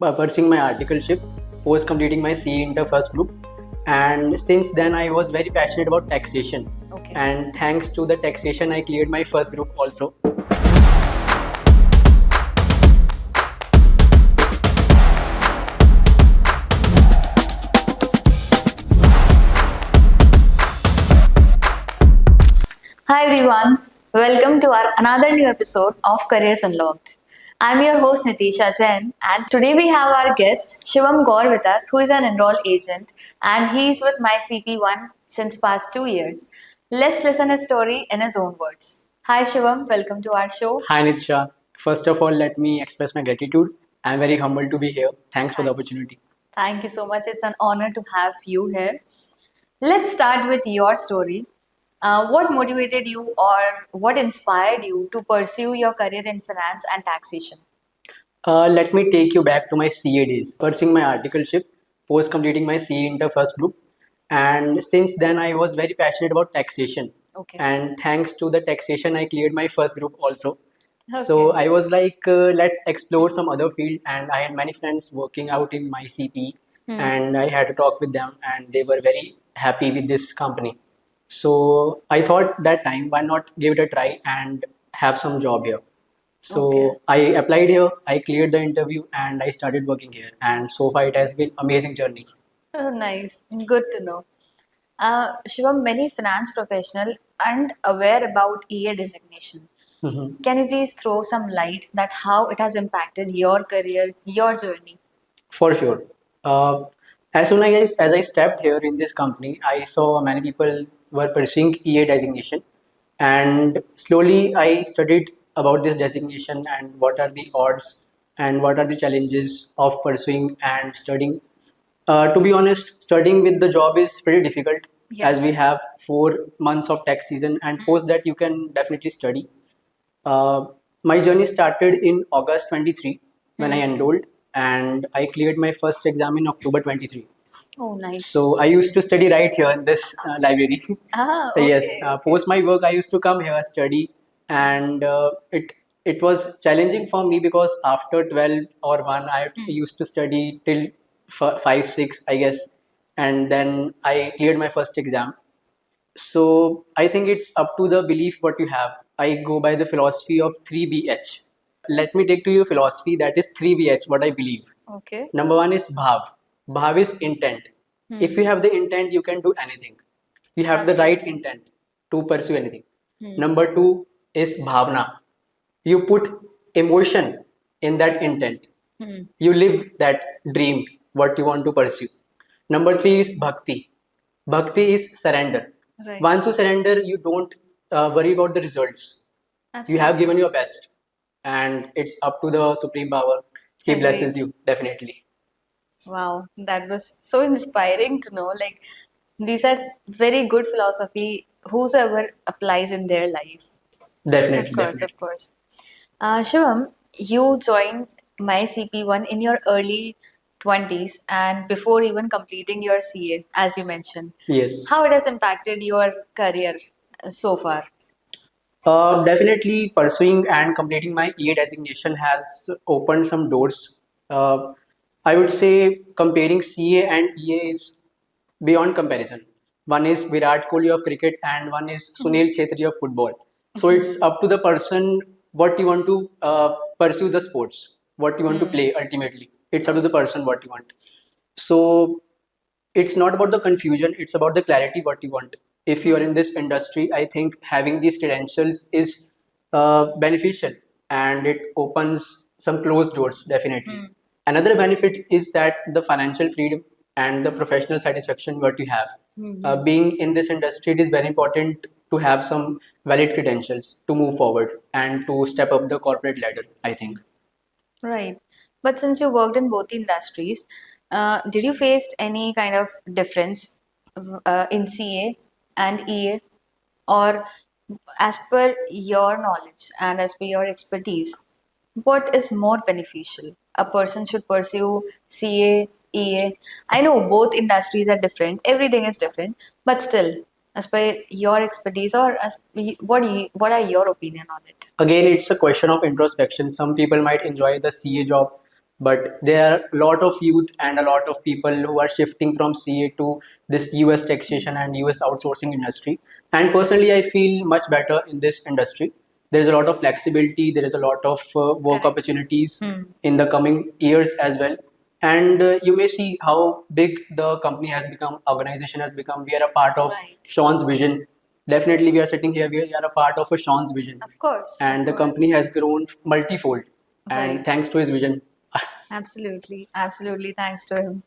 pursuing my articleship, post completing my CE Inter first group, and since then I was very passionate about taxation. Okay. And thanks to the taxation, I cleared my first group also. Hi everyone, welcome to our another new episode of Careers Unlocked. I'm your host Nitisha Jain, and today we have our guest Shivam Gaur with us, who is an enrolled agent, and he's with my CP1 since past 2 years. Let's listen his story in his own words. Hi Shivam, welcome to our show. Hi Nitisha. First of all, let me express my gratitude. I'm very humbled to be here. Thanks for the opportunity. Thank you so much. It's an honor to have you here. Let's start with your story. What motivated you or what inspired you to pursue your career in finance and taxation? Let me take you back to my CA days, pursuing my articleship, post completing my CA Inter first group, and since then I was very passionate about taxation. Okay. And thanks to the taxation, I cleared my first group also. Okay. So I was like, let's explore some other field, and I had many friends working out in my CP, and I had to talk with them, and they were very happy with this company. So I thought that time, why not give it a try and have some job here? So Okay. I applied here, I cleared the interview, and I started working here. And so far, it has been amazing journey. Oh, nice. Good to know. Shivam, many finance professional aren't aware about EA designation. Mhm. Can you please throw some light that how it has impacted your career, your journey? For sure. Uh, as soon as I stepped here in this company, I saw many people were pursuing EA designation, and slowly I studied about this designation and what are the odds and what are the challenges of pursuing and studying. To be honest, studying with the job is pretty difficult, Yeah. as we have 4 months of tax season, and post that you can definitely study. Uh, my journey started in August 23 when I enrolled, and I cleared my first exam in October 23. Oh, nice. So I used to study right here in this library. Ah, So yes, okay. post my work, I used to come here study, and it was challenging for me because after 12 or 1, I used to study till 5 6, I guess, and then I cleared my first exam. So I think it's up to the belief what you have. I go by the philosophy of 3BH. Let me take to you philosophy that is 3BH, what I believe. Okay. Number one is bhav. Bhav is intent. If you have the intent, you can do anything. You have the right intent to pursue anything. Number two is bhavna. You put emotion in that intent. You live that dream, what you want to pursue. Number three is bhakti. Bhakti is surrender. Right. Once you surrender, you don't worry about the results. You have given your best, and it's up to the supreme power. He Agreed. blesses you definitely. Wow, that was so inspiring to know. Like, these are very good philosophy, whosoever applies in their life. Definitely, Of course, definitely. of course. Shivam, you joined my CP1 in your early 20s and before even completing your CA, as you mentioned. Yes. How it has impacted your career so far? Definitely, pursuing and completing my EA designation has opened some doors. I would say comparing CA and EA is beyond comparison. One is Virat Kohli of cricket and one is Sunil Chhetri of football. So it's up to the person what you want to pursue the sports, what you want to play ultimately. It's up to the person what you want. So it's not about the confusion, it's about the clarity what you want. If you are in this industry, I think having these credentials is beneficial, and it opens some closed doors definitely. Another benefit is that the financial freedom and the professional satisfaction what you have. Being in this industry, it is very important to have some valid credentials to move forward and to step up the corporate ladder, I think. Right. But since you worked in both the industries, did you face any kind of difference in CA and EA? Or as per your knowledge and as per your expertise, what is more beneficial? A person should pursue CA, EA. I know both industries are different, everything is different, but still, as per your expertise or what are your opinion on it? Again, it's a question of introspection. Some people might enjoy the CA job, But there are a lot of youth and a lot of people who are shifting from CA to this US taxation and US outsourcing industry. And personally, I feel much better in this industry. There is a lot of flexibility, there is a lot of work Correct. opportunities in the coming years as well. And you may see how big the company has become, organization has become. We are a part of Right. Sean's vision. Definitely, we are sitting here, we are a part of a Sean's vision. Of course. And of the course. company has grown multifold. And Right. thanks to his vision. Absolutely. Absolutely. Thanks to him.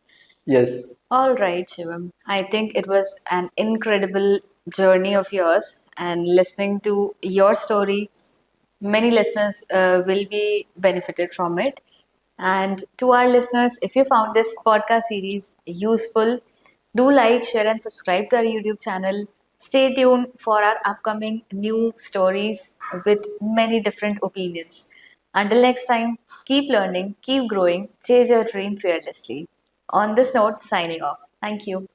Yes. All right, Shivam. I think it was an incredible journey of yours, and listening to your story, many listeners will be benefited from it. And to our listeners, if you found this podcast series useful, do like, share, and subscribe to our YouTube channel. Stay tuned for our upcoming new stories with many different opinions. Until next time, keep learning, keep growing, chase your dream fearlessly. On this note, signing off. Thank you.